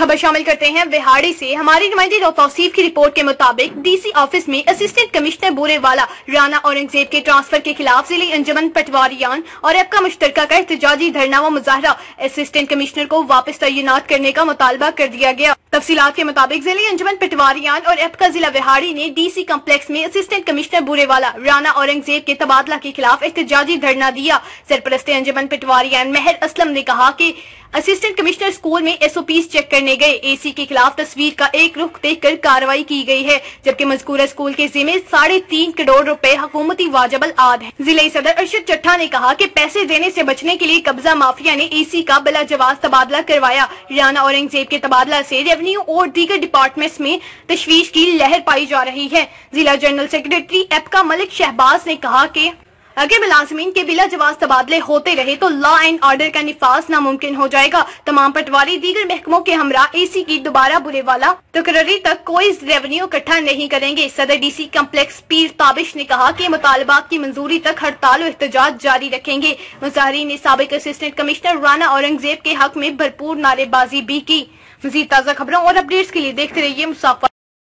खबर शामिल करते हैं विहाड़ी से। हमारी नुमाइंदे तौसीफ की रिपोर्ट के मुताबिक डीसी ऑफिस में असिस्टेंट कमिश्नर बूरेवाला राना औरंगजेब के ट्रांसफर के खिलाफ जिले अंजुमन पटवारियान और एप का मुश्तरका का एहतजाजी धरना व मुजाहरा असिस्टेंट कमिश्नर को वापस तैनात करने का मुतालबा कर दिया गया। तफसीलात के मुताबिक जिले अंजुमन पटवारियान और एप का जिला विहाड़ी ने डीसी कम्प्लेक्स में असिस्टेंट कमिश्नर बूरेवाला राना औरंगजेब के तबादला के खिलाफ एहतजाजी धरना दिया। सरपरस्त अंजुमन पटवारियान महर असलम ने कहा कि असिस्टेंट कमिश्नर स्कूल में एसओपीज चेक करने गए। एसी के खिलाफ तस्वीर का एक रुख देखकर कार्रवाई की गई है, जबकि मज़कूरा स्कूल के जिम्मे 3.5 करोड़ रुपए हुकूमती वाजिबल आद है। जिले सदर अरशद चट्टा ने कहा कि पैसे देने से बचने के लिए कब्जा माफिया ने एसी का बिला जवाब तबादला करवाया। राना औरंगजेब के तबादला से रेवेन्यू और दीगर डिपार्टमेंट्स में तशवीश की लहर पाई जा रही है। जिला जनरल सेक्रेटरी एप का मलिक शहबाज ने कहा कि अगर मुलाजिमीन के बिला जवाब तबादले होते रहे तो लॉ एंड ऑर्डर का निफाज नामुमकिन हो जाएगा। तमाम पटवारी दीगर महकमों के हमरा एसी की दोबारा बुरेवाला तकर्री तक कोई रेवेन्यू इकट्ठा नहीं करेंगे। सदर डीसी कम्प्लेक्स पीर ताबिश ने कहा कि मुतालबात की मंजूरी तक हड़ताल और एहतजाज जारी रखेंगे। मुजाहिरीन ने साबिक असिस्टेंट कमिश्नर राना औरंगजेब के हक में भरपूर नारेबाजी भी की। मजीद ताज़ा खबरों और अपडेट्स के लिए देखते रहिए मुसाफिर।